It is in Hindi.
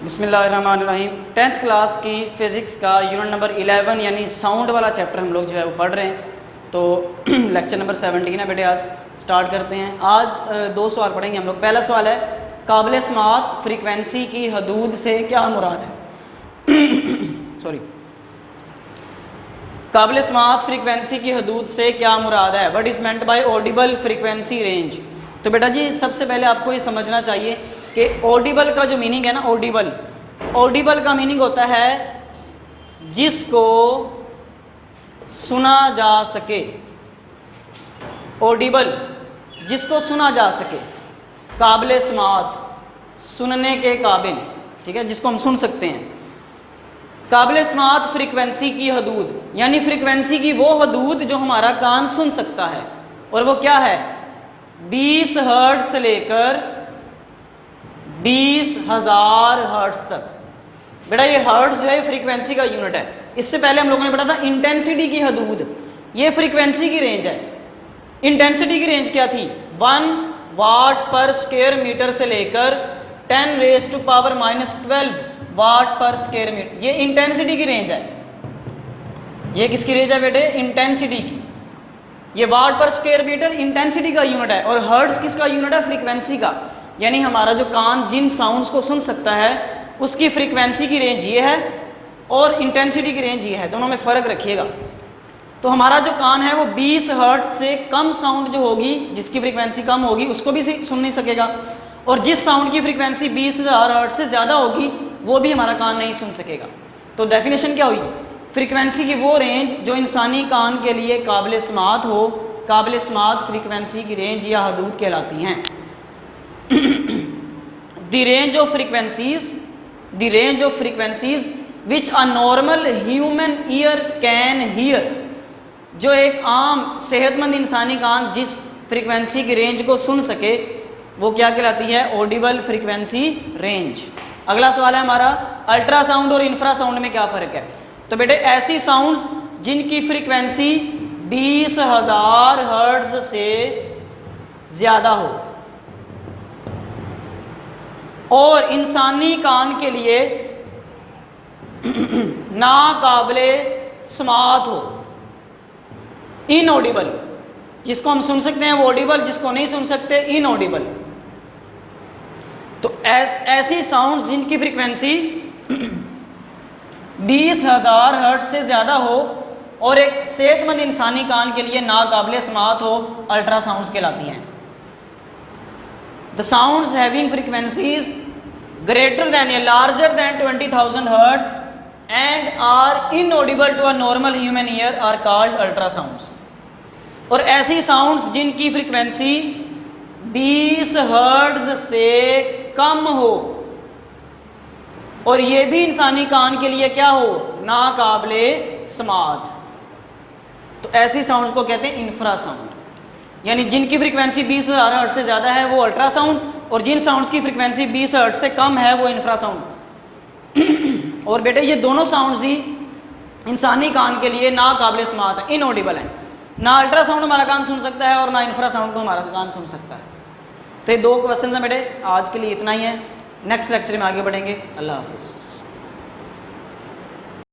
बिस्मिल्लाहिर्रहमानिर्रहीम। 10th क्लास की फ़िज़िक्स का यूनिट नंबर 11 यानी साउंड वाला चैप्टर हम लोग जो है वो पढ़ रहे हैं। तो लेक्चर नंबर 17 है बेटे, आज स्टार्ट करते हैं। आज दो सवाल पढ़ेंगे हम लोग। पहला सवाल है, काबिल समात फ्रीक्वेंसी की हदूद से क्या मुराद है? सॉरी, काबिल समात फ्रीक्वेंसी की हदूद से क्या मुराद है? What is meant by Audible frequency range? तो बेटा जी सबसे पहले आपको ये समझना चाहिए कि ऑडिबल का जो मीनिंग है ना, ऑडिबल का मीनिंग होता है जिसको सुना जा सके। ऑडिबल जिसको सुना जा सके, काबिल समात सुनने के काबिल, ठीक है, जिसको हम सुन सकते हैं। काबिल समात फ्रीक्वेंसी की हदूद यानी फ्रीक्वेंसी की वो हदूद जो हमारा कान सुन सकता है, और वो क्या है? 20 हर्ट्ज से लेकर 20,000 हर्ट्ज तक। बेटा ये हर्ट्ज जो है फ्रीक्वेंसी का यूनिट है। इससे पहले हम लोगों ने पढ़ा था इंटेंसिटी की हदूद, ये फ्रीक्वेंसी की रेंज है। इंटेंसिटी की रेंज क्या थी? 1 वाट पर स्क्वायर मीटर से लेकर 10⁻⁻12 वाट पर स्क्वायर मीटर, ये इंटेंसिटी की रेंज है। ये किसकी रेंज है बेटे? इंटेंसिटी की। ये वाट पर स्क्वायर मीटर इंटेंसिटी का यूनिट है, और हर्ट्ज किसका यूनिट है? फ्रीक्वेंसी का। यानी हमारा जो कान जिन साउंड्स को सुन सकता है उसकी फ्रीक्वेंसी की रेंज ये है और इंटेंसिटी की रेंज ये है, दोनों में फ़र्क रखिएगा। तो हमारा जो कान है वो 20 हर्ट्ज से कम साउंड जो होगी, जिसकी फ्रीक्वेंसी कम होगी, उसको भी सुन नहीं सकेगा, और जिस साउंड की फ्रीक्वेंसी 20,000 हर्ट्ज से ज़्यादा होगी वो भी हमारा कान नहीं सुन सकेगा। तो डेफिनेशन क्या हुई? फ्रीक्वेंसी की वो रेंज जो इंसानी कान के लिए काबिल समात हो, काबिल समात फ्रीक्वेंसी की रेंज या हदूद कहलाती हैं। The range of frequencies which a normal human ear can hear, जो एक आम सेहतमंद इंसानी कान जिस फ्रीक्वेंसी की रेंज को सुन सके वो क्या कहलाती है? Audible frequency range. अगला सवाल है हमारा, अल्ट्रासाउंड और इंफ्रासाउंड में क्या फ़र्क है? तो बेटे ऐसी साउंड्स जिनकी फ्रीक्वेंसी 20,000 हर्ट्ज से ज़्यादा हो और इंसानी कान के लिए नाकाबिले समात हो। इनऑडिबल, जिसको हम सुन सकते हैं वो ऑडिबल, जिसको नहीं सुन सकते इनऑडिबल। तो ऐसी साउंड्स जिनकी फ्रीक्वेंसी 20,000 हर्ट्ज से ज़्यादा हो और एक सेहतमंद इंसानी कान के लिए नाकाबिले समात हो, अल्ट्रासाउंड्स कहलाती हैं। The sounds having frequencies greater than या larger than 20,000 hertz and are inaudible to a normal human ear are called ultrasounds। और ऐसी साउंड्स जिनकी फ्रीक्वेंसी 20 हर्ट्ज से कम हो और ये भी इंसानी कान के लिए क्या हो? नाकाबिले समात, तो ऐसी साउंड्स को कहते हैं इंफ्रासाउंड। यानी जिनकी फ्रीक्वेंसी 20,000 हर्ट्ज से ज़्यादा है वो अल्ट्रासाउंड, और जिन साउंड्स की फ्रीक्वेंसी 20 हर्ट्ज से कम है वो इंफ्रासाउंड। और बेटे ये दोनों साउंड्स ही इंसानी कान के लिए नाकाबिले समात है, इनऑडिबल है। ना अल्ट्रासाउंड हमारा कान सुन सकता है और ना इंफ्रासाउंड को हमारा कान सुन सकता है। तो ये दो क्वेश्चन हैं बेटे, आज के लिए इतना ही है। नेक्स्ट लेक्चर में आगे बढ़ेंगे। अल्लाह हाफिज़।